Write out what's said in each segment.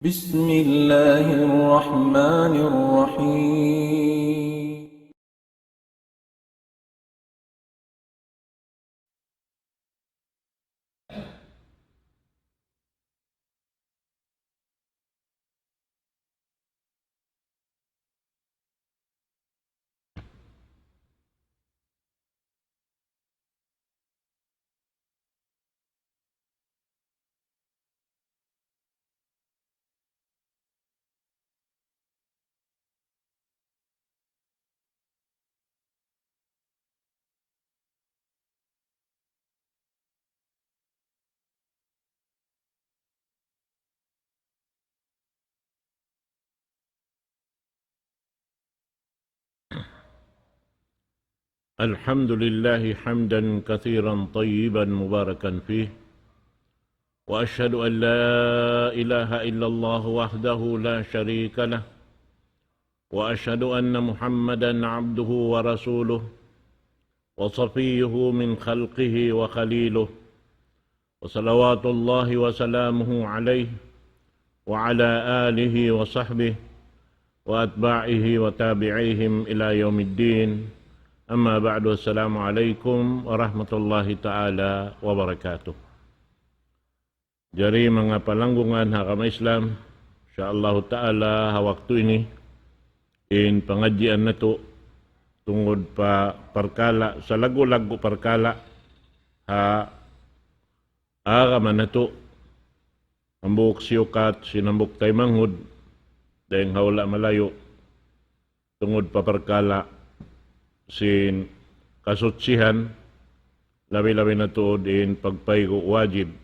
بسم الله الرحمن الرحيم الحمد لله حمدا كثيرا طيبا مباركا فيه، وأشهد أن لا إله إلا الله وحده لا شريك له، وأشهد أن محمدا عبده ورسوله وصفيه من خلقه وخليله، وصلوات الله وسلامه عليه وعلى آله وصحبه وأتباعه وتابعيهم إلى يوم الدين. Amma ba'du, assalamualaikum warahmatullahi ta'ala wabarakatuh. Jari mga palanggungan hakama Islam, insyaallah ta'ala waktu ini in pengajian nato tungod pa perkala sa lagu-lagu perkala ha agama nato ambuk siukat sinambuk tay manghud dahing hawla malayo tungod pa perkala sin kasutsihan labi-labi na tuod in pagpaygo wajib.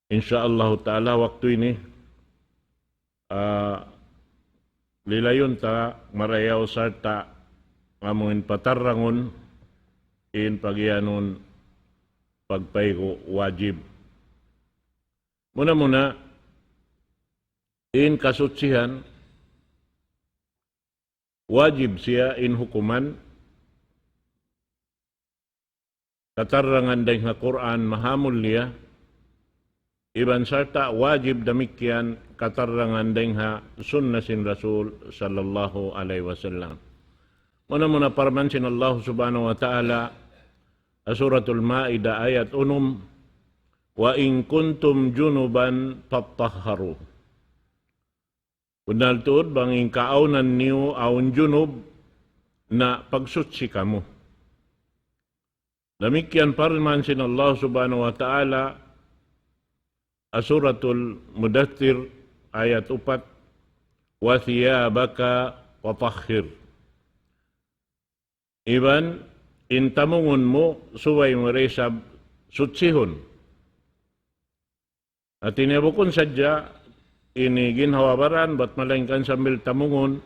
Insyaallah ta'ala waktu ini lilayon ta marayaw sarta ngamuin patarangon in pagyanon pagpaygo wajib. Muna-muna in kasutsihan wajib siya in hukuman katarangan dahil nga Quran mahamul niya iban sarta wajib damikyan katarangan dahil nga sunnah sin Rasul sallallahu alaihi wasallam. Muna parmansin Allah subhanahu wa ta'ala suratul Ma'idah ayat 1, wa in kuntum junuban fattahharu. Kunal tuod banging kaaunan niyo aun junub na pagsutsi kamo. Demikian parman sin Allah subhanahu wa ta'ala suratul Mudaththir ayat 4, wa thiyabaka watahhir. Iban intamungon mo suway mo resab sutsihon. At inebukon sadya ini ginhawabaran bat malengkan sambil tamungon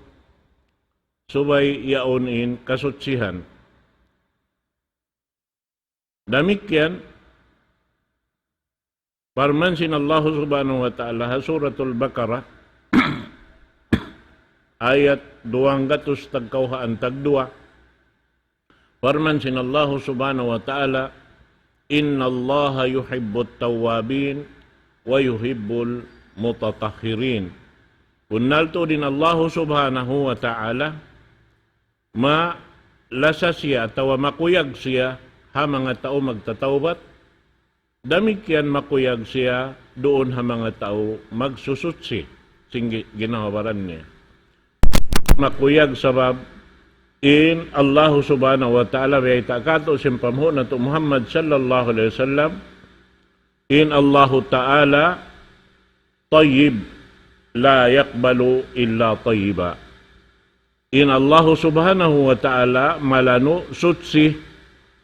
subay yaon in kasutsihan. Demikian parman sin Allah subhanahu wa ta'ala suratul Baqarah ayat 200 tagkauhaan tagdua. Parman sin Allah subhanahu wa ta'ala inna Allah yuhibbut tawwabin wa yuhibbul mutatahhirin. Kunal to din Allah subhanahu wa ta'ala malasa siya tawa makuyag siya ha mga tao magtatawbat, damikyan makuyag siya doon ha mga tao magsusutsi sing ginawaran niya. Makuyag sabab in Allah subhanahu wa ta'ala wa itakato simpamho na to Muhammad sallallahu alaihi wasallam in Allah ta'ala tayyib la yaqbalu illa tayyiba. In Allah subhanahu wa ta'ala malano sutsi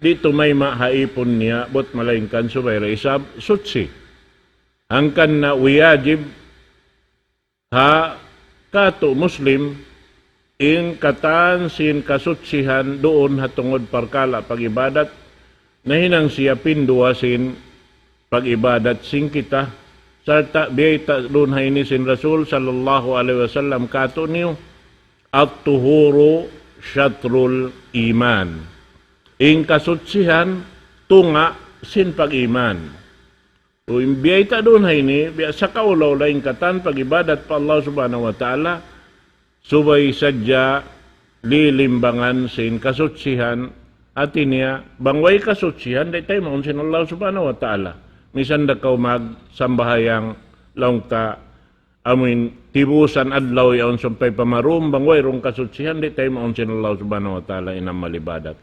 dito may mahaipon niya bot malaingkan subay isab sutsi. Hangkan na wajib ha kato Muslim in katan sin kasutsihan doon hatungod parkala pagibadat na hinang siya pinduwasin pagibadat sing kita sarta biyayta doon hayni sin Rasul sallallahu alaihi wasallam kato niyo at-tuhuru syatrul iman. In kasutsihan tunga sin pag-iman. O imbiyay ta doon hay ni, biya sa kaulaw laing katan, pag-ibadat pa Allah subhanahu wa ta'ala, subay sadya lilimbangan sin kasutsihan at niya, bangway kasutsihan, day tayo maunsin Allah subhanahu wa ta'ala. Misan da kaw magsambahayang laong ta, amin, tibusan adlaw yaon sumpay pamarum, bangway rong kasutsihan, day tayo maunsin Allah subhanahu wa ta'ala inang malibadat.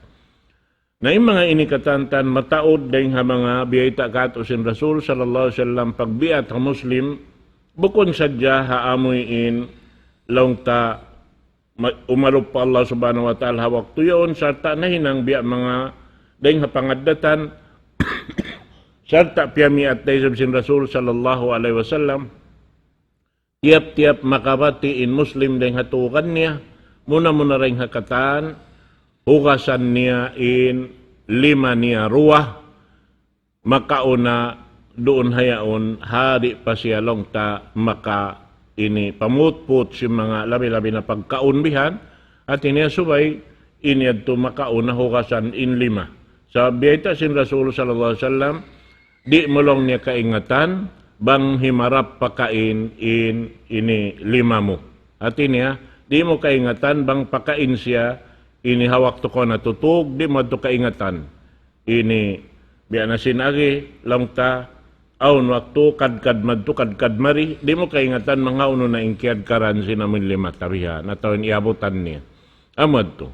Na yung mga inikatantan, mataod dahil nga mga biyayta kato sin Rasul sallallahu alaihi wasallam pagbiat ang Muslim, bukon sadya haamuyin laong ta umalup pa Allah subhanahu wa ta'ala hawak tuyon, sarta na hinang biya mga dahil nga pangadatan, sarta piyami at tayo sin Rasul sallallahu alaihi wasallam, tiap-tiap makabati in Muslim dahil nga tukan niya, muna rin hakatan, hukasan niya in 5 niya ruwah, makauna doon hayaon, hari pa siya long ta maka ini pamutput si mga labi-labi na pagkaunbihan, at iniya subay, iniyad to makauna hukasan in 5. Sa biyayta sin Rasul sallallahu alaihi wasallam, di mo lang niya kaingatan, bang himarap pakain in ini 5 mo. At iniya, di mo kaingatan, bang pakain siya, ini hawak to ko natutug, di mo to kaingatan. Ini biya na sinagi lang ta aun waktu kadkad madto kadkad mari, di mo kaingatan mga uno na ingkiyad karan sinamin 5 tabiha na taon iabutan niya. Amad to.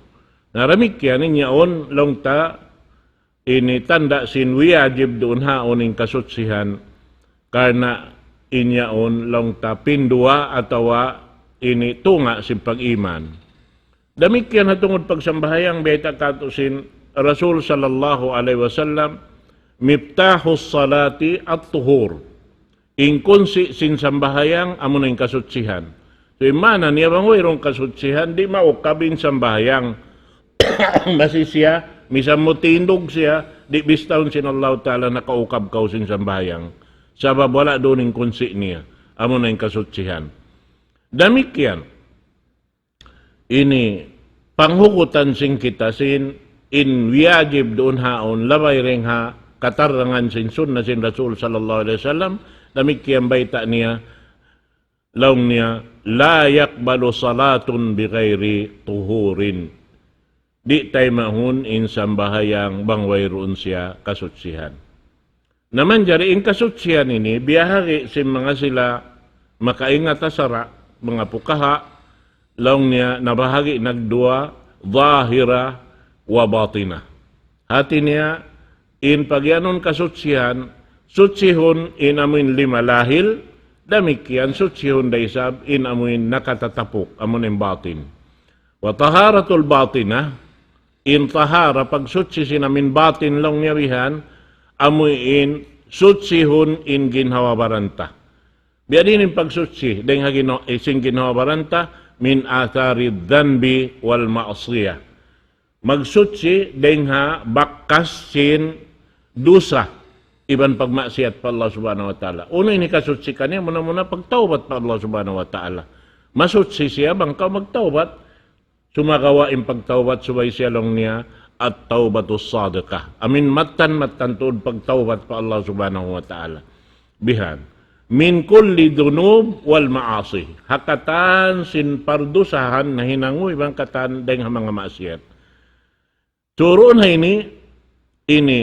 Naramik yan niya on lang ta ini tanda sin wiyajib doon haon ing kasutsihan karna inyaon lang ta pindua atawa ini tunga sin pag-iman. Damikyan hatungod pagsambahayang beta kato sin Rasul sallallahu alaihi wasallam, miftahus salati at tuhur. Ingkunsi sin sambahayang amo na yung kasutsihan. So imana niya bang mayroong kasutsihan, di maukabin sambahayang. Basi siya, misam mo tindog siya, di bistaon sin Allah ta'ala nakaukab kaw sin sambahayang. Sabab wala doon yung kunsi niya, amo na yung kasutsihan. Damikyan, ini panghukutan sing kita sin in wiyajib doon haon labay ring ha katarangan sin sunna sin Rasul sallallahu alaihi wasallam, damikyan baita niya laong niya la yakbalu salatun bighairi tuhurin, di tay mahun in sambahayang bangway roon siya kasutsihan. Naman jari in kasutsihan ini biyahari sin mga sila makaingat asara mga pukaha, laong niya nabahagi nagdua zahira wa batina. Hati niya in pagyanon kasutsihan, sutsihon in amin 5 lahil, damikyan sutsihon daysab in amin nakatatapok amun in batin. Wa taharatul batina, in tahara pag sutsi sinamin batin lang niya wihan, amun in sutsihon in ginhawa baranta. Biya din yung pagsutsi, dahil ising ginawa baranta, min athari dhanbi wal ma'asiyah. Magsutsi, dahil bakas sin dusa, iban pagmaksiyat pa Allah subhanahu wa ta'ala. Una ini kasutsi kanya, muna pagtaubat pa Allah subhanahu wa ta'ala. Masutsi siya, bang ka magtaubat, sumagawa yung pagtaubat, subay siya lang niya, at taubatus sadaqah. Amin matan tuod pagtaubat pa Allah subhanahu wa ta'ala. Bihan. Min kulli dunub wal maasi. Hakatan sin pardusahan na hinangoy bang katan dahil mga maasiyat. Turoon na ini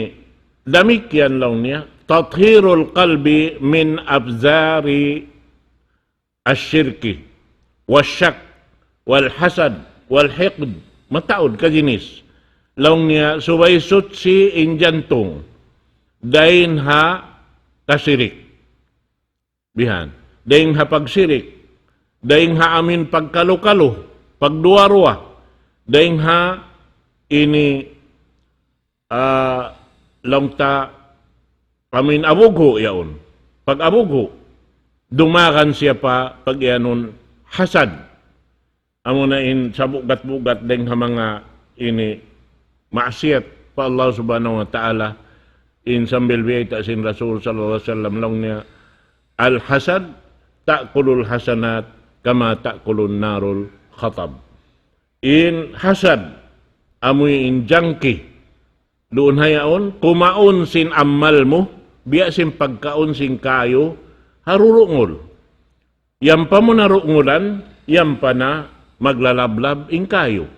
damikyan lang niya, tathirul qalbi min abzari asyirki, wasyak, walhasad, walhiqd, mataod ka jinis. Lang niya, subay sutsi in jantong, dahin ha kasirik. Bihan, daing ha pagsirik, daing ha amin pagkalukalo, pagduwarwa, daing ha ini langta amin abugho yaon. Pag abugho, dumakan siya pa pag yanon hasad. Amo na in sa bugat-bugat daing ha mga ini maasiyat pa Allah subhanahu wa ta'ala in sambil biyayta sin Rasul sallallahu alaihi wasallam lang niya, al-hasad, ta'kulul hasanat, kama ta'kulun narul khatab. In hasad, amoy in jangki, doon hayaon, kumaon sin amal mo, biya sim pagkaon sing kayo, harurungol. Yan pa mo narungulan, yan pa na maglalablab ing kayo.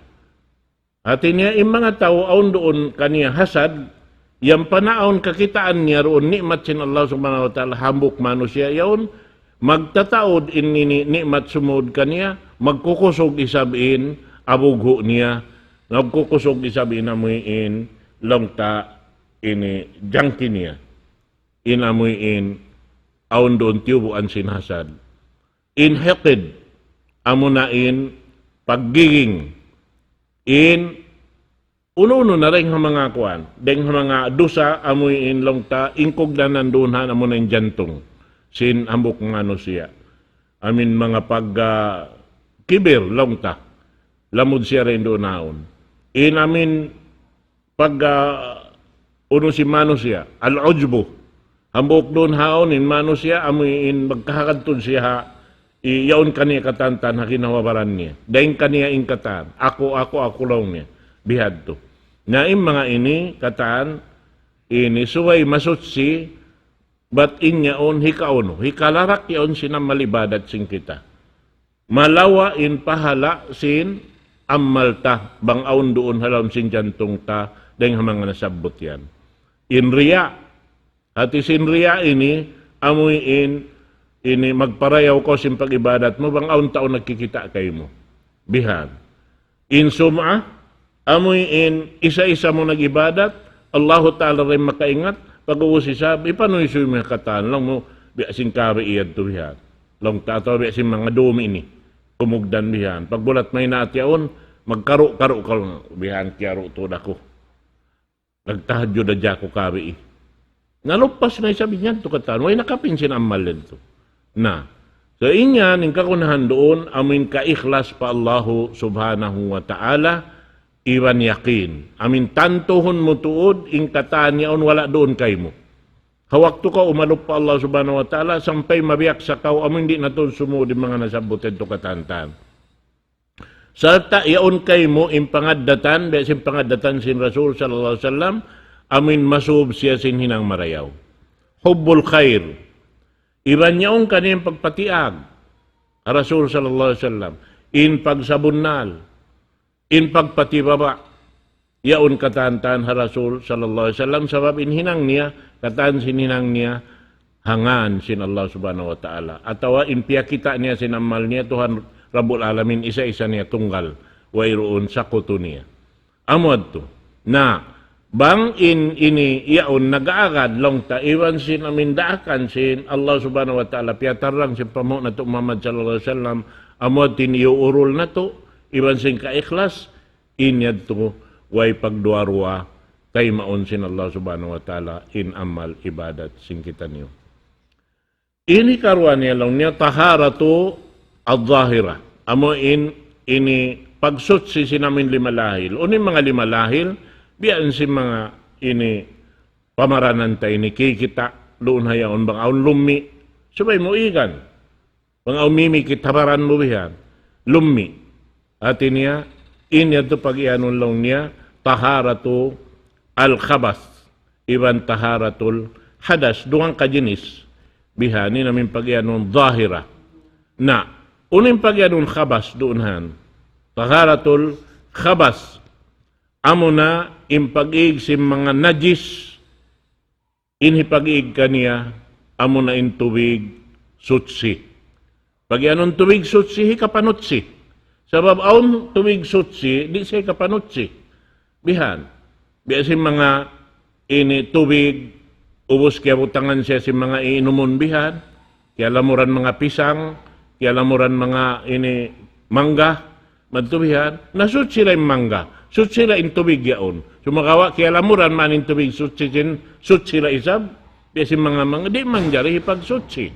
At niya, yung mga tao, aon doon kaniya hasad, yan pa na aon kakitaan niya roon, nikmat sin Allah subhanahu wa ta'ala, hambuk mano siya, yaon, magtataod in nikmat sumud kaniya, magkukusog isabihin, abugho niya, nagkukusog isabihin amuin, longta, ini, jangki niya, inamuin, aon doon tiyubuan sin hasad. Inhaqid, amunain, paggiging, uno-uno na rin ang mga kuwan, deng mga dusa, amuin longta, ingkog na nandunhan, amunain jantong, sin ambok nga no siya. Amin mga kibir, longta, lamod siya rin doon naon. Amin, uno si mano siya, al-ujbo, ambok doon haon, mano siya, amuin magkakantun siya, iyaon kaniya katantan, hakinawabaran niya. Dahil kaniya ingkatan, ako lang niya, bihad to. Naim mga ini, kataan, ini, suway masutsi, bat inyaon hikaono, hikalarak yaon sinang malibadat sing kita. Malawa in pahala sin ammalta, bang aon doon halawon sin jantong ta, dahil mga nasabot yan. In riya, hati sin riya ini, amuin, ini magparayaw ko sin pag-ibadat mo, bang aon taon nagkikita kayo mo. Bihan. In sum'a, amuin isa-isa mo nag-ibadat, Allahu Ta'ala rin makaingat, pag-uus isab, ipanoy suyo mga kataan lang mo, biasin kari iyad to bihan. Long tato, biasin mga dumi ini, kumugdan bihan. Pagbulat may natyaon, magkaro-karo ka lang, bihan kiyaro to dako. Nagtahadyo da dyan ko kari. Nalupas na isabi niyan to kataan, way nakapinsin ang malin to. Na, so inyan, yung kakunahan doon, amin ka-ikhlas pa Allahu subhanahu wa ta'ala, iwan yakin. Amin tantuhon mo tuod, ing kataan niyaon, wala doon kay mo. Hawak to ka, umalup pa Allah subhanahu wa ta'ala, sampay mabiyak sa kaw, amin di na to sumud yung mga nasabutin to katantan. Sarta, yaon kay mo, in pangadatan, besin pangadatan sin Rasul sallallahu alaihi wasallam, amin masub siya sin hinang marayaw. Hubbul khair. Iban niyaong kaniyang pagpatiag, Rasul sallallahu alaihi wasallam, in pagsabunnal, in pagpatibaba, yaon katantan ha Rasul sallallahu alaihi wasallam, sabab in hinang niya, katan sin hinang niya, hangan sin Allah subhanahu wa ta'ala. Atawa in piyakita niya sin amal niya, Tuhan Rabbul Alamin, isa-isa niya tunggal, wairoon sa kuto niya. Amod to, na, bang ini yaon nag-aagad long ta iwan sin amin daakan sin Allah subhanahu wa ta'ala piyatarang sin pamo na to Muhammad sallallahu alaihi wasallam amod tin iuurol na to iwan sin ka-ikhlas inyad to way pagduarwa kay maon sin Allah subhanahu wa ta'ala in amal ibadat sin kita niyo. Ini karuan niya long niya taharatu al-zahira amo ini pagsutsi sinamin limalahil unin mga limalahil biyan si mga ini pamaranan tayo ni kikita doon hayaon bang aun lumi subay mo igan bang aun mimi kitabaran mo biyan lumi at niya inya to pag-ianon lang niya taharatu al-khabas iban taharatul hadas duwang kajinis bihani namin pag-ianon zahira na unin pag-ianon khabas doon han taharatul khabas amo na impag-ig si mga najis inhipag-ig kaniya amo na intubig sutsi. Pag anong tubig sutsi, hikapanutsi. Sabab aon tubig sutsi, di siya hikapanutsi. Bihan. Biya si mga ini tubig, ubos kaya butangan siya si mga iinumon bihan, kaya lamuran mga pisang, kaya lamuran mga ini mangga, magtubihan, nasut sila yung mangga. Sut sila in tubig yaon. Sumakawa, kaya lamuran man in tubig sut sila isab. Kasi mga di mangyari ipag-sutsi.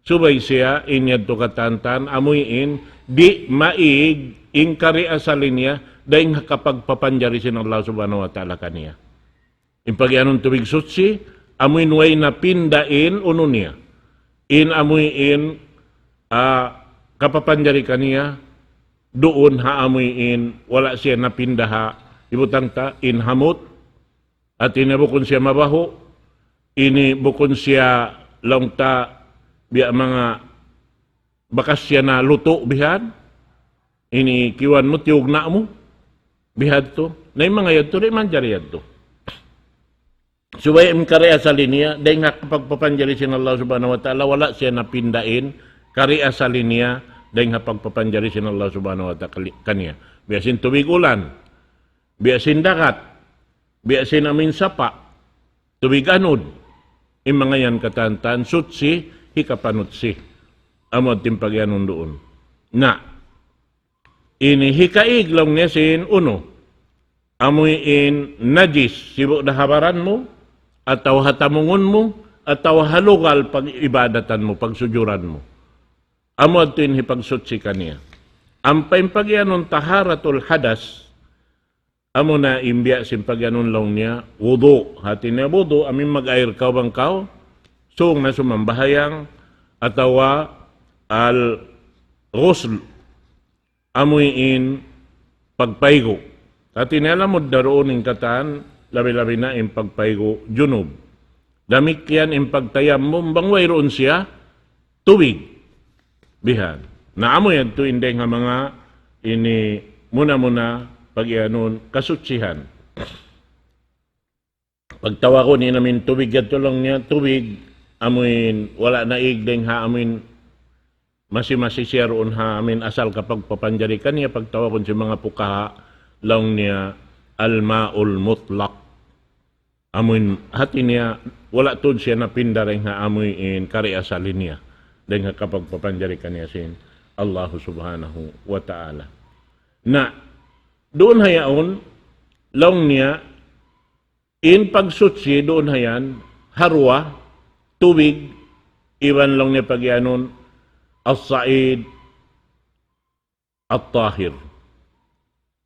Subay siya, inyad to katantan, amuyin, di maig, inkari asalin niya, dahil kapag papanjari sin Allah subhanahu wa ta'ala kaniya. Impagyanong tubig sutsi, amuin way na pindain uno niya. In amuyin, kapapanjari kaniya, doon haamuyin, wala siya napindaha, ibutang ta, in hamot, at inabukon siya mabaho, ini bukon siya long ta biya mga bakas siya na luto bihan, ini kiwan mo tiyog na mo bihad to, na yung mga yad to, na man jari yad to. Suway karya sa linya, dahil nga kapag papanjari sin Allah subhanahu wa ta'ala, wala siya napindain, karya sa linya, dahil nga pagpapanjari sin Allah subhanahu wa ta'ala kanya. Biyasin tubig ulan, biyasin dagat, biyasin amin sapa, tubig anod, yung mga yan katantan, sutsi, hikapanutsi, amod timpagyanon doon. Na, ini hikaig lang niya sin uno, amoy in najis, sibuk dahabaran mo, ataw hatamungon mo, ataw halugal pag ibadatan mo, pagsujuran mo. Amo ato in hipagsutsi kaniya. Ang paimpagyanon taharatul hadas, amo na imbiya simpagyanon lang niya, wudu. Hati niya wudu, amin mag-air kaw bang kaw, suong na sumambahayang, atawa al-ghusl, amoy in pagpaigo. Hati niya alam mo daroon ng kataan, labi-labi na yung pagpaigo junub. Damik yan yung pagtayam mo, bangway roon siya, tubig. Bihan. Naamo yan to hindi nga mga ini muna-muna pag-ianon kasutsihan. Pagtawa ko ni namin tubig yan to lang niya, tubig, amin wala na igdeng ha amin masi-masi siya roon ha amin asal kapag papanjari kaniya pagtawa ko si mga pukaha lang niya al-ma'ul mutlaq. Amoy hati niya, wala tod siya napinda rin nga amoy in kari asalin niya. Dahil nga kapag papanjari ka niya sin Allah subhanahu wa ta'ala. Na, doon hayaon, lang niya, in pagsutsi, doon hayan, harwa, tubig, iwan lang niya pagyanon, as-sa'id, at-tahir.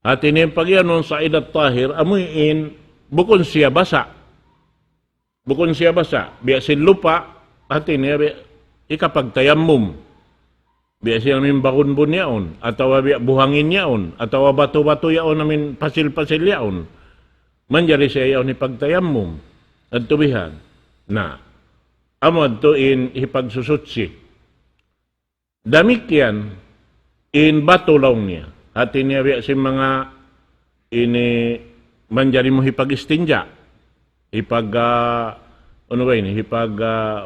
At ini pagyanon Sa'id at-Tahir, amoy in bukon siya basa. Bukon siya basa. Biyasin lupa, at ini ikapagtayammum. Biyasin namin bakun-bun yaon, atawa buhangin yaon, atawa bato-bato yaon namin pasil-pasil yaon. Manjari siya yaon ipagtayammum. At tubihan. Na, amod to in hipagsusutsi. Damik yan, in bato lang niya. At iniyabi si mga ini manjari mo hipag-istinja, ano ba ini,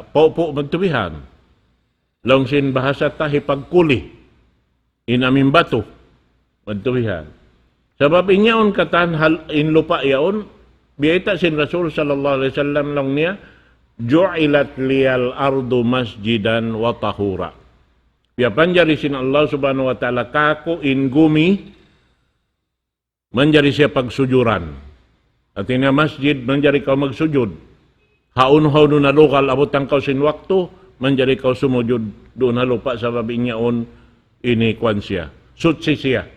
paupo magtubihan. Longsin bahasa ta hipagkuli, inamin bato, magtubihan. Sabab inyaon katan in lupa yaon, biyata sin Rasul sallallahu alaihi wasallam lang niya, ju'ilat liyal ardu masjidan wa tahura. Biya panjari sin Allah subhanahu wa ta'ala kako in gumi, manjari siya pagsujuran. At ina masjid, manjari kau magsujud. Haun-haun na lokal, abot ang kau sin waktu, manjari kau sumujud doon na lupa sa babing niyaon, ini kwan siya. Sutsi siya.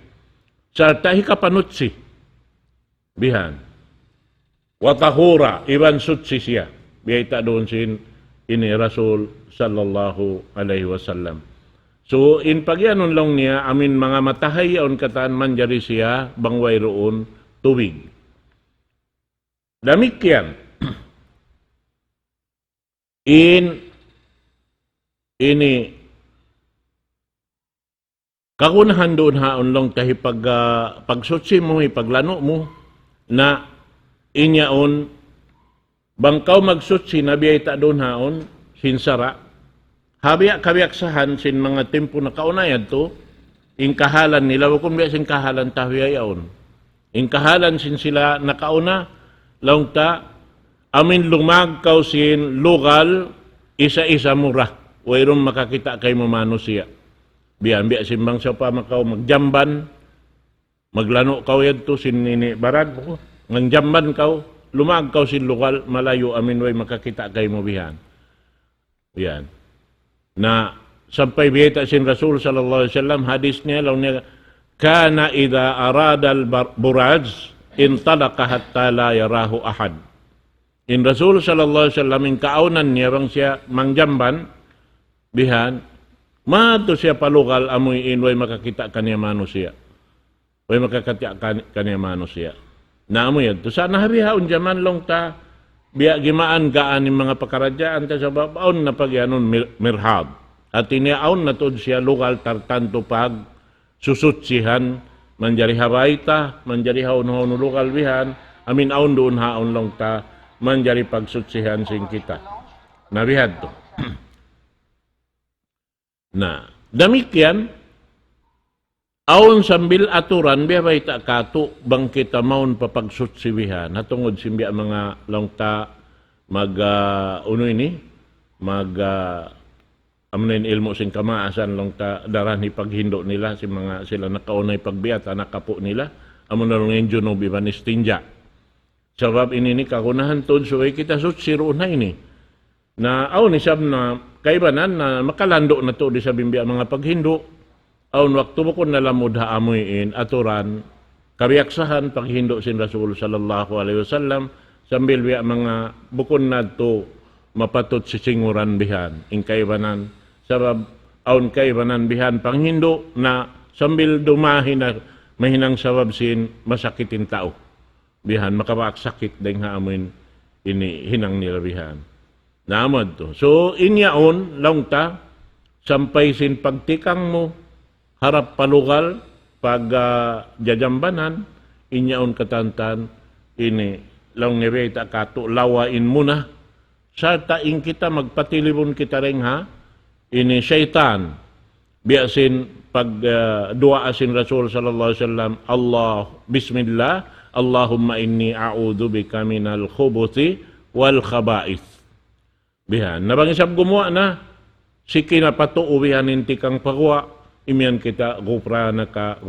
Sa tahi kapanutsi. Bihan. Watahura, iban sutsi siya. Biya ita doon sin ini Rasul sallallahu alaihi wasallam. So, in pagyanon lang niya, amin mga matahay yaon kataan manjari siya, bangway roon, tubig. Damik yan. Ini, kakunahan doon haon lang tahi pagsutsi mo, ipaglano mo, na inyaon, bangkaw magsutsi, nabiyay ta doon haon, sinsara, kabiyak-sahan sin mga tempo na kaunayad to, in kahalan nila, kung biya sin kahalan tahuyayaon. In kahalan sin sila nakauna, laong ta, amin lumagkaw sin lugal, isa-isa mura. Wairong makakita kay mamano siya. Biya simbang siya pa makaw magjamban, maglano kaw yan to sin nini barad, magjamban kaw, lumagkaw sin lugal, malayo amin way makakita kay mo bihan. Yan. Na sampai biyeta sin Rasul sallallahu alaihi wasallam hadis niya law niya kana idza arada al buraj intalaqa hatta la yarahu ahad. In Rasul sallallahu alaihi wasallam in kaunan niya bang siya mangjamban bihan mato siya palugal amoy inway makakita kaniya manusia. Way makakita kaniya manusia. Na amoy to sana habihaon jaman long ta biya gimaan gaan ni mga pakaradyaan ta sa babaon na pagyanon mirhab. At iniaon na tod siya lokal tartanto pag susutsihan manjari habayta, manjari haon-haon lokal bihan, amin aon doon haon lang ta manjari pagsutsihan sing kita. Nabihad to. Na, damikyan, aon sambil aturan, biya bay ta kato, bang kita maun papagsutsiwihan, natungod simbiya mga lang ta uno ini, amnin ilmo sing kamaasan lang ta darani paghindo nila si mga sila nakaunay pagbiat nakapo nila amo na lang enjo no bibanis tinja sabab ini ni kakunahan tod so kita sutsiro na ini na aw ni sab na kaibanan na makalando na to di sa bimbia mga paghindo aw waktu mo kun nalamod ha amuin aturan kabiyaksahan paghindo sin Rasul sallallahu alaihi wasallam sambil biya mga bukon na to mapatot si singuran bihan ing kaibanan sabab aun kaibanan bihan panghindo na sambil dumahin na mahinang sabab sin masakitin tao bihan makapaksakit dahil haamin ini hinang nila bihan naamad to so inyaon lang ta sampay sin pagtikang mo harap palugal pag jajambanan inyaon katantan ini lang nireta kato lawain mo na sa taing kita magpatilibon kita rin ha ini syaitan biasin pag dua asin Rasul sallallahu alaihi wasallam Allah bismillah Allahumma inni a'udzu bika minal khubuthi wal khaba'ith bihan nabangisab gumawa na siki na patuo bihan inti kang pagwa imyan kita gufranaka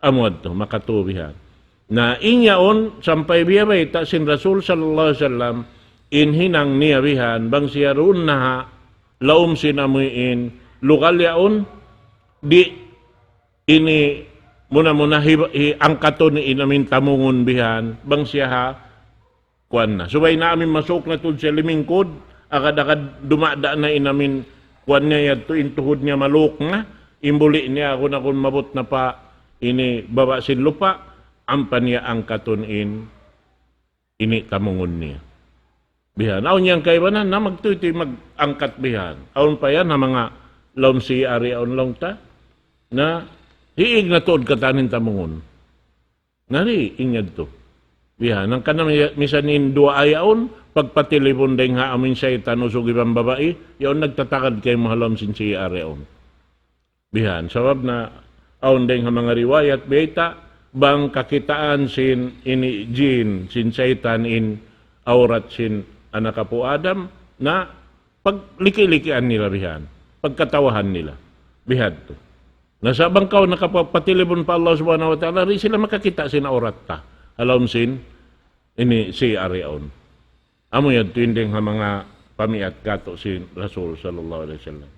amod to makatubihan na inyaon sampay biyabay ta sin Rasul sallallahu alaihi wasallam inhinang niya bihan bang siya roon na laom sinamuin lokal yaon di ini muna angkaton ni inamin tamungon bihan bang siya ha kuan na subay na amin masok na tud siya limingkod agad-agad dumada na inamin kuan niya yadto intuhod niya maluk nga imbuli niya ako na kung mabot na pa ini baba sin lupa ampan niya angkaton ini tamungon niya bihan. Aun yang kaibanan na magtuti mag-angkat bihan. Aun pa yan na mga laon si ari aun lang ta na hiig na tuod katanin tamungon. Nari inyad to. Bihan. Ang kanang misanin dua ay aun pagpatilipon dahil nga amin syaitan usog ibang babae yaon nagtatakad kay mahalam sin si ari aun. Bihan. Sabab na aun dahil nga mga riwayat beta bang kakitaan sin ini jin sin syaitan in aurat sin anak po Adam na pagliki-likian nila bihan, pagkatawahan nila, bihad to. Nasa bangkaw nakapatilibon pa Allah subhanahu wa ta'ala, rin sila makakita sin aurat ta. Alam sin, ini si Ariaon. Amo yan, tuinding ha mga pamiat kato sin Rasul sallallahu alaihi wasallam.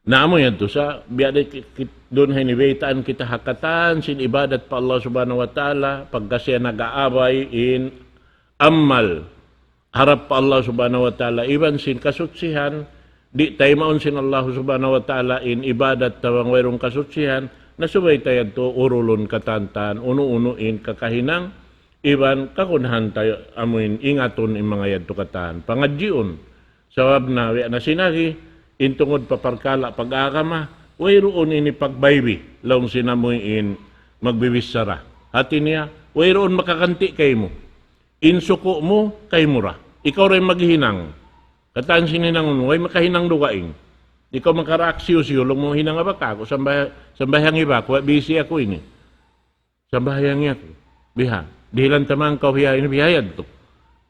Naamo yan to sa biyaday doon hinibaytaan kita hakatan sin ibadat pa Allah subhanahu wa ta'ala pagka siya nag-aabay in amal harap pa Allah subhanahu wa ta'ala iban sin kasutsihan di tayo maun sin Allah subhanahu wa ta'ala in ibadat tawang wayrong kasutsihan nasubay tayo to urulon katantan uno-unuin kakahinang iban kakunahan tayo amuin ingaton in mga yadto katan pangadjion sabab na sinagi intungod paparkala pag-akama, way roon ini pagbaybi, laong sinamuin magbibisara. Hati niya, way roon makakanti kay mo. Insuko mo, kay mura. Ikaw rin maghinang. Kataan sininang mo, way makahinang dugaing. Ikaw makaraksiyo-siyo, lang mo hinang ba ka ako, sambahang iba, kuwa busy ako ini. Sambahang ako. Biha, dihilan tamang kau hiyain, bihayad to.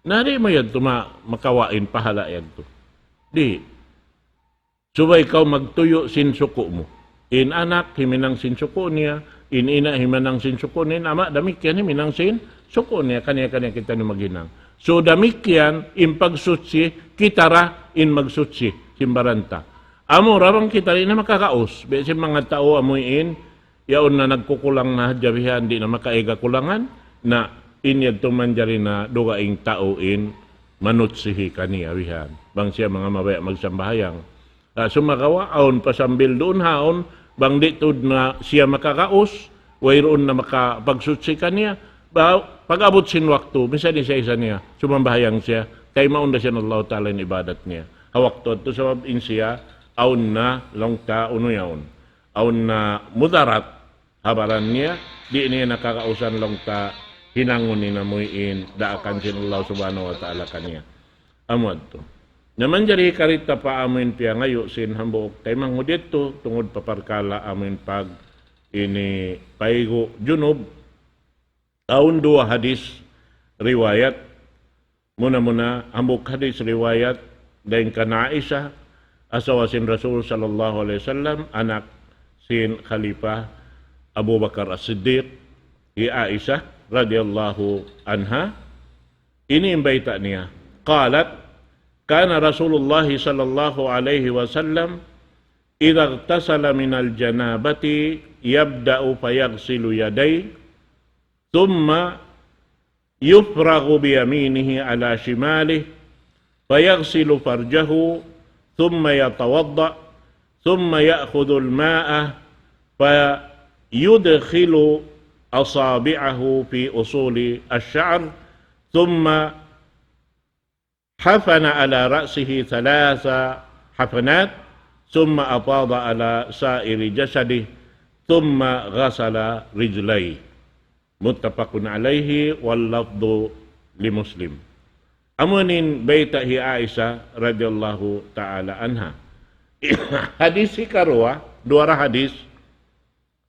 Nari mo yan to, makawain, pahala yan to. Di, subay ikaw magtuyo sinsuko mo. In anak, himinang sinsuko niya. In ina, himinang sinsuko niya. Ama, damikyan, himinang sinsuko niya. Kanya-kanya kita ni maghinang. So, damikyan, in pagsutsi, kitara, in magsutsi, simbaranta. Amo, rabang kita rin na makakaos. Besin mga tao amuin, yaon na nagkukulang na jabihan, di na makaiga kulangan, na inyad tumanjari na dugaing tao in manutsihi kaniya wihan. Bang siya mga mabaya magsambahayang. Sumakawa, aon pasambil doon haon, bang ditod na siya makakaos, wayroon na makapagsutsi kaniya. Pag-abot sin waktu, minsan isa-isa niya, sumambahayang siya, kay maunda siya ng Allah Ta'ala yung ibadat niya. Hawak to sa mabin siya, aun na longta unuyaon. Aun na mudarat, habaran niya, di niya nakakausan longta, hinangon ni namuyin, daakan sin Allah Subhanahu wa Ta'ala kaniya. Amad to. Naman jari karita pa amin piya ngayo sin hambok kay mangudit to, tungod paparkala amin pag ini paigo junub, taon 2 hadis riwayat muna hambok hadis riwayat dain kana Aisha asawa sin Rasul sallallahu alaihi wasallam anak sin Khalifah Abu Bakar As-Siddiq hi Aisha radhiyallahu anha ini imbaita niya qalat kana Rasulullah sallallahu alaihi wasallam idza igtasala min al-janabati yabda'u fayaghsilu yadayhi thumma yufraghu bi yaminihi ala shimalihi fayaghsilu farjahu thumma yatawadda thumma ya'khudhu al-ma'a fayudkhilu asabi'ahu fi usuli ash-sha'r thumma حفن على رأسه 3 حفنات ثم أفاض على سائر جسده ثم غسل رجليه متفق عليه واللفظ لمسلم. Amunin baita hi Aisha radhiyallahu ta'ala anha. Hadis si karwa, 2 hadis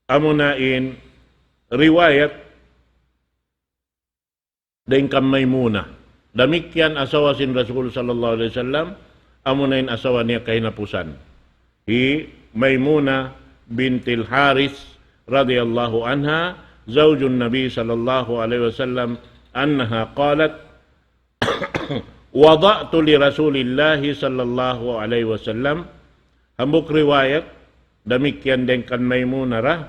amunain riwayat daing kam Maimunah. Demikian asawa sin Rasul sallallahu alaihi wasallam amunain asawa niya kahinapusan. Hi Maimunah bintil Haris radhiyallahu anha zawjun Nabi sallallahu alaihi wasallam annaha qalat wada'tu li Rasulillah sallallahu alaihi wasallam. Hambuk riwayat demikian din kan Maimunah ra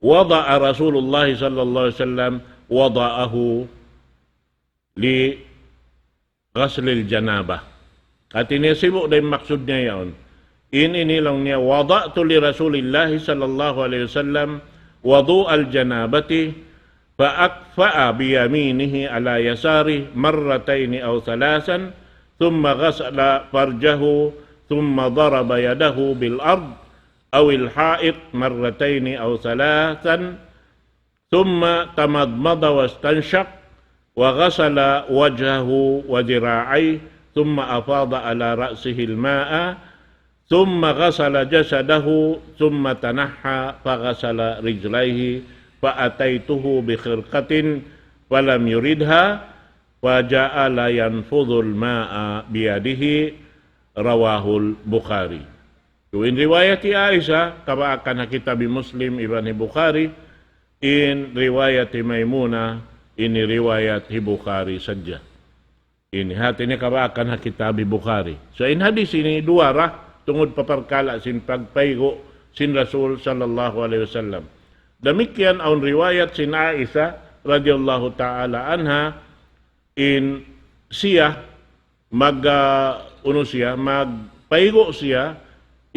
wada'a Rasulullah sallallahu alaihi wasallam wada'ahu li ghaslil janabah. At inisibuk din maksud niya yun. Inilang niya, wada'tu li Rasulillah sallallahu alaihi wasallam wadu'al janabati fa'akfa'a biyaminihi ala yasari marrataini aw 3 thumma ghasala farjahu thumma daraba yadahu bil ard aw il ha'it marrataini aw 3 thumma tamadmada wastanshaq وغسل وجهه وذراعيه ثم أفاض على رأسه الماء ثم غسل جسده ثم تنحى فغسل رجليه فأتيته بخرقة فلم يردها وجعل ينفض الماء بيده رواه البخاري. In riwayat Aisyah kama akan kitab Muslim Ibn Bukhari in riwayat Maimunah ini riwayat Bukhari saja. Ini hati ini kabakan kitab Bukhari. So in hadis ini 2 rah tungod paparkala sin pagpaygo sin Rasul sallallahu alaihi wasallam. Demikian ang riwayat sin Aisha radhiyallahu ta'ala anha in siya magpaygo siya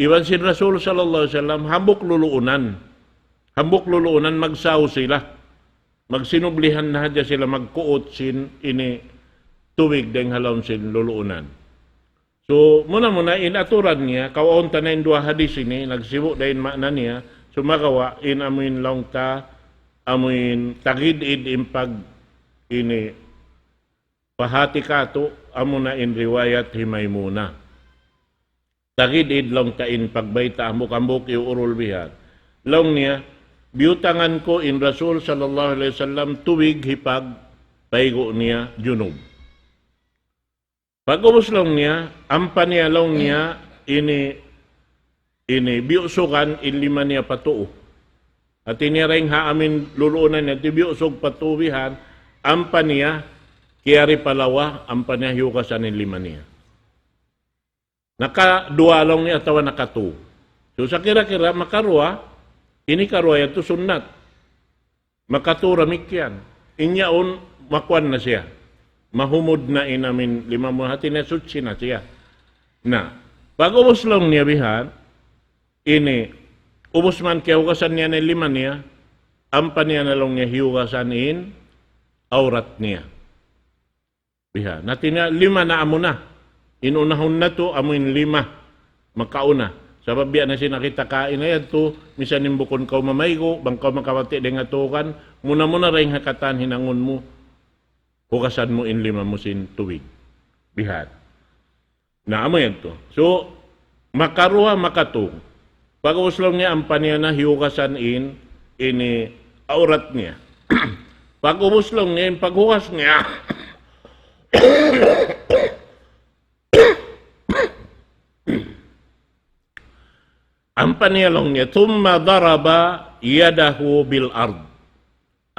iwan sin Rasul sallallahu alaihi wasallam hambok luluunan magsaw sila. Magsinublihan na hadya sila magkuot sin ini tubig deng halom sin luluunan. So muna inaturan niya kawaon tanayin 2 hadis ini nagsibu dahin makna niya sumagawa in amuin long ta amuin tagid-id impag ini pahati kato amuna in riwayat Maimunah. Tagid-id long ta in pagbayta ambok-ambok iurul bihat. Long niya biutangan ko in Rasul sallallahu alaihi wasallam tuwig hipag paigo niya junub. Pag-ubos lang niya, ampan niya lang niya ini biusukan in 5 niya patuo. At iniring haamin luluunan niya, ti biusog patuwihan, ampan niya, kiyari palawa, ampan niya hiukasan in 5 niya. Naka-2 lang niya, tawa naka-2. So sa kira-kira, makarwa, ini karuaya to sunnat. Makatura mikyan. Inyaon makwan na siya. Mahumod na inamin 5 hati na sutsi na siya. Na, pag ubos lang niya bihan, ini, ubos man kaya hukasan niya ng 5 niya, ampan niya nalong niya hiugasan in aurat niya. Biha. Natin na 5 na amo na. Inunahon na to, amoin 5. Makauna. Sa babya na sinakita kain na yan to, misan nimbukon kaw mamaygo, bang kaw makawati din nga tukan, muna rin hakatan hinangon mo, hukasan mo in 5 mo sin tuwig. Bihat. Na amo yan to. So, makaruha makatong. Pag-uslong niya ang paniya na hiukasan in ini aurat niya. Pag-umuslong niya, yung paghukas niya, ang paniyalong niya, tumma daraba yadahu bil ard.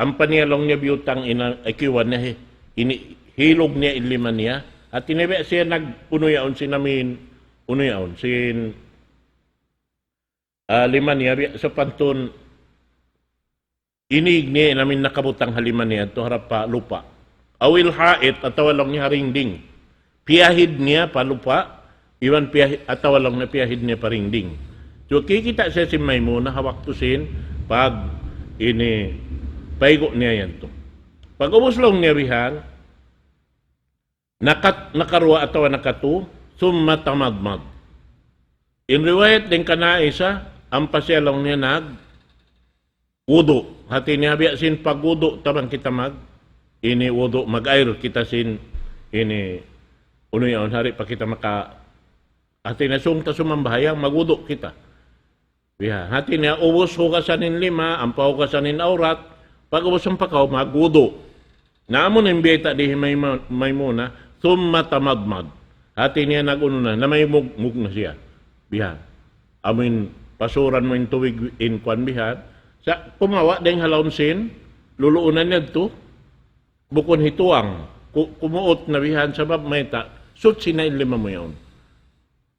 Ang paniyalong niya biyutang ikiwan niya, hilog niya iliman niya, at tinibi siya nagpunuyaon sinamin, punuyaon, sin liman niya, sa pantun, inig niya namin nakabutang haliman niya, to harap pa lupa. Awil hait, atawalong niya haringding. Piyahid niya palupa, iwan piyahid, atawalong na piyahid niya paringding. So, kikita siya si Maymuna, hawak to sin, pag ini, paigo niya yan to. Pag umuslong niya bihan, nakarwa atawa nakatu, summa tamadmad. In riwayat din ka na isa, ang pasyalong niya wudu. Hati niya biya sin pag-wudu, tabang kita ini wudu, mag-air kita sin, ini, unoy-on, hari pa kita hati na sumta sumambahayang, mag-wudu kita. Biha, hati niya, ubos hukasanin 5, ang pahukasanin aurat, pag ubos ang pakaw, mag-wudu. Naamon yung biyeta di Maymuna, summa tamadmad. Hati niya nag-uno na may mug na siya. Biha, amin, pasuran mo yung tuwig in kwan biha, sa pumawa ding halawon sin, luluunan niya to, bukon hituang, kumuot na bihan sa babmayta, sut sinain 5 mo yun.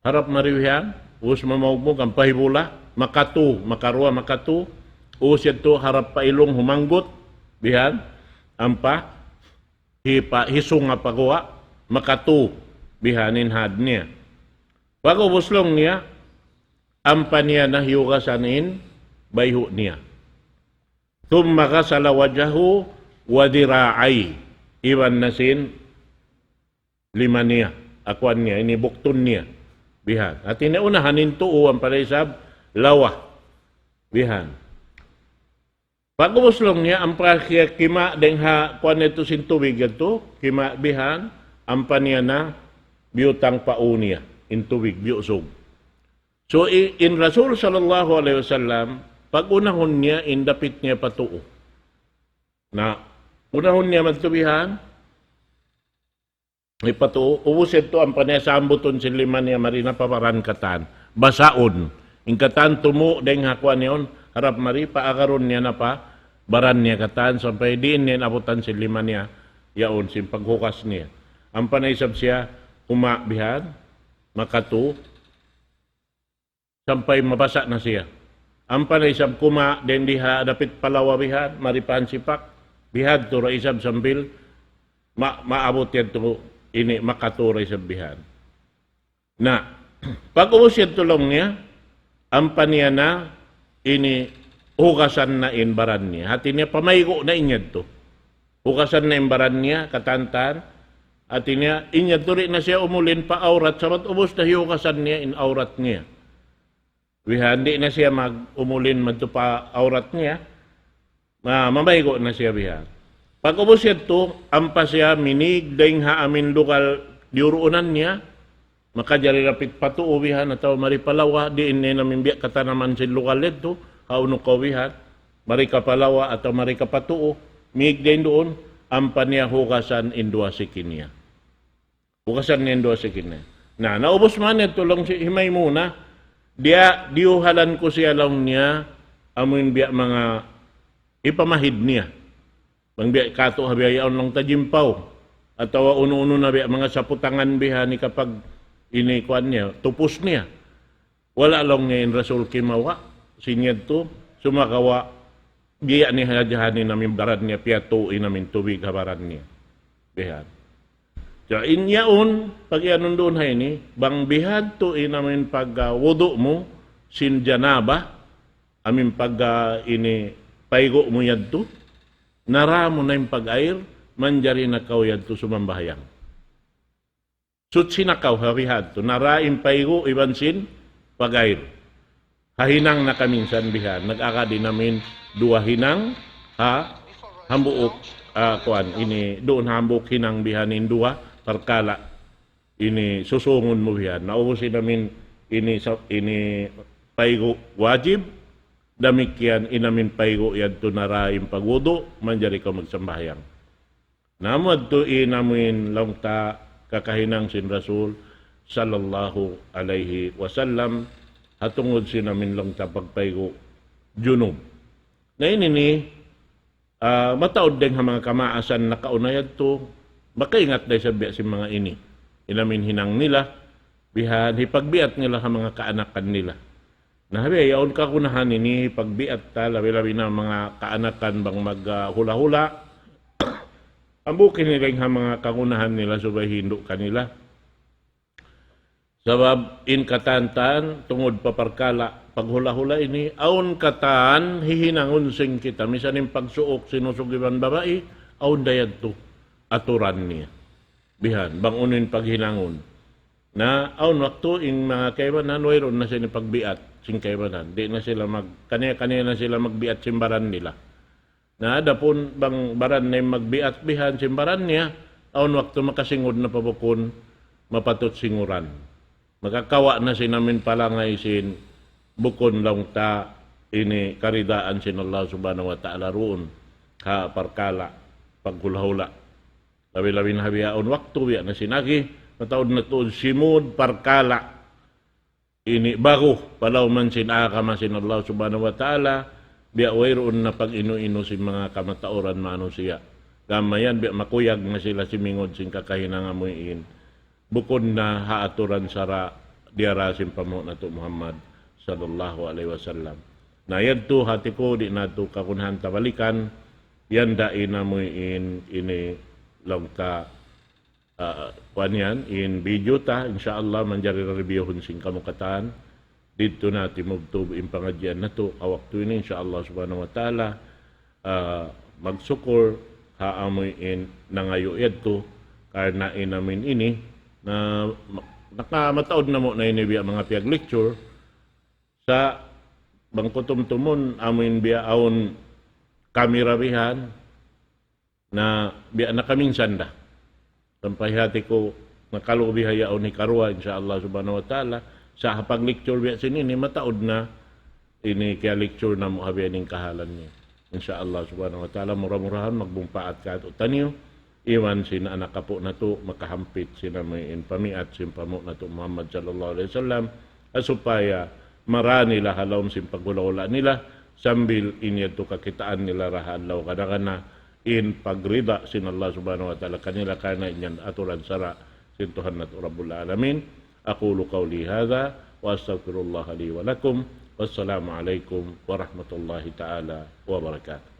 Harap mariwihan, us mamawag ang pahibula, makarwa makatu, us to harap pa ilong humanggot, bihan, ampa, hisong nga pagawa, makatu, bihanin had niya. Pag ubuslong niya, ampa niya na hiugasanin, bayho niya. Thumma kasala wajahu wa dira'ay. Iwan na sin 5 niya. Akuan niya, ini buktun niya. Bihan. At inaunahanin tuo ang palaisab, lawa. Bihan. Pag umuslong niya, ang prakya kima dengha kuan ito sin tubig ito, kima bihan, ang paniya na biyutang pauniya, in tubig, biyusog. So, in Rasul sallallahu alaihi wasallam, pag unahon niya, indapit niya patuo. Na, unahon niya magtubihan, may patuo, ubusin to ang panasambuton si 5 niya marina paparan katan. Basaon. In katan tumo, deng hakuan niyon, harap mari, paakaron niya na pa, baran niya katan, sampai diin niya nabutan si 5 niya, yaon, sin paghukas niya. Ang panaisab siya, kumabihan, makatu, sampai mabasa na siya. Ang panaisab kuma, den diha dapit palawa bihad, maripahan sipak, bihad to raisab sambil, maabot yan to, ini makaturay sa bihad. Na, pag ubos yan tulong niya, ang paniya na, ini, hukasan na inbaran niya. Hati niya, pamaygo na inyad to. Hukasan na inbaran niya, katantan, at niya, inyad to rin na siya umulin pa aurat, sabat ubos na hiukasan niya in aurat niya. Hindi na siya mag-umulin magtupa aurat niya, mamaygo na siya bihan. Pag ubos siya to, ampa siya minig, daing haamin lokal diuruunan niya, makajari rapit patuo bihan, ataw maripalawa, diin na namin biyak katanaman si lokal ito, kaunok kawihan, marikapalawa ataw marikapatuo, minig din doon, ampa niya hukasan indua sikin niya. Hukasan niya indua sikin niya. Naubos man niya tulong si Himay muna, diuhalan ko siya lang niya, amin biya mga ipamahid niya. Bang biya kato habiyayaon lang tajimpaw. At tawa uno-uno na biya mga saputangan biya ni kapag inikuan niya, tupos niya. Wala lang niya in Rasul Kimawa, sinyad to, sumakawa, biya ni hajahanin namin baran niya, piyatuin namin tubig habaran niya. Bihan. So, inyaon, pag yanon doon hay ni, bang bihad to inamin pag wudu mo, sin janaba, amin pag ini paigo mo yadto, naramo na yung pag-air, manjari na kaw yadto sumambahayang. Sut sinakaw harihad to, naraim paigo ibansin, pag-air. Hahinang na kaminsan bihan, nag-akadi namin dua hinang, hambuok, ini doon hambuk hinang bihanin dua, tarkala, ini susungon mo bihan. Naubusin namin ini paigo wajib, damikian inamin paigo yadto naraim pagwudo, manjari ka magsambayang. Namad to inamin lang ta kakahinang sin Rasul sallallahu alaihi wasallam, hatungod sinamin lang ta pagpaigo junub. Na ini mataod din ang mga kamaasan na kaunayad to, makaingat dahil sa biya si mga ini. Inamin hinang nila, bihan, hipagbiat nila ang mga kaanakan nila. Nahabi, yaon ka kunahan ini, pagbiat ta, labi-labi na mga kaanakan bang maghula-hula, ambukin nila ang mga kakunahan nila, subay hindo kanila. Sabab, in katantan, tungod paparkala, paghula-hula ini, aun katan, hihinangon sing kita. Misan yung pagsuok, sinusugiban babae, aun dayad to, aturan niya. Bihan, bangunin paghinangon. Na aun waktu in mga kaibanan, wayron na sila pagbiat, sing kaibanan. Di na sila kanya-kanya na sila magbiat simbaran nila. Na dapon bang baran na magbiat bihan simbaran niya, aun waktu makasingod na pabukon, mapatot singuran. Makakawa na sinamin pala nga isin, bukon lang ta ini karidaan sin Allah subhanahu wa ta'ala roon ka parkala paghula-hula. Labi-labi na habiyaon waktu biya na sinagi, mataod na tuod simud parkala ini bago palaw man sinakama sin Allah subhanahu wa ta'ala, biya wayroon na pag inu-inu si mga kamatauran mano siya. Gamayan biya makuyag na sila simingod sin kakahinang amuyin. Bukod na haaturan sara diarasin pamo na to Muhammad sallallahu alaihi wasallam. Na yadto hati ko di nato kakunhan tabalikan, yan dain amuyin ini lang ta kanyan in video ta, insyaallah manjari reviewon sing kamukatan dito natin mugtub in pangadyan na to awak to ini insyaallah subhanahu wa ta'ala magsukor haamuyin nangayo yadto karena inamin ini na nakamataod na mo na inibiya mga piyag lecture sa bangkutumtumon amin biya aon kamera bihan na biya na kaminsan da. Sampay hati ko nakalubi hayaon ni Karwa insyaallah subhanahu wa ta'ala sa hapag lecture biya sinini mataod na ini kaya lecture na mo habiya ning kahalan niya. Insyaallah subhanahu wa ta'ala murah-murahan magbumpaat ka at utaniyo. Iwan sina anak kapo na to makahampit sina may pamiat simpamo na to Muhammad sallallahu alaihi wasallam asupaya marani lah halom sim paghula-hula nila sambil inya to kakitaan nila rahalaw kadagana in pagrida sin Allah subhanahu wa ta'ala kanila kana inyan aturan sara sin Tuhan nato Rabbul Alamin. Aqulu qawli hadha wa astaghfirullah li wa lakum wassalamu alaikum warahmatullahi ta'ala wabarakatuh.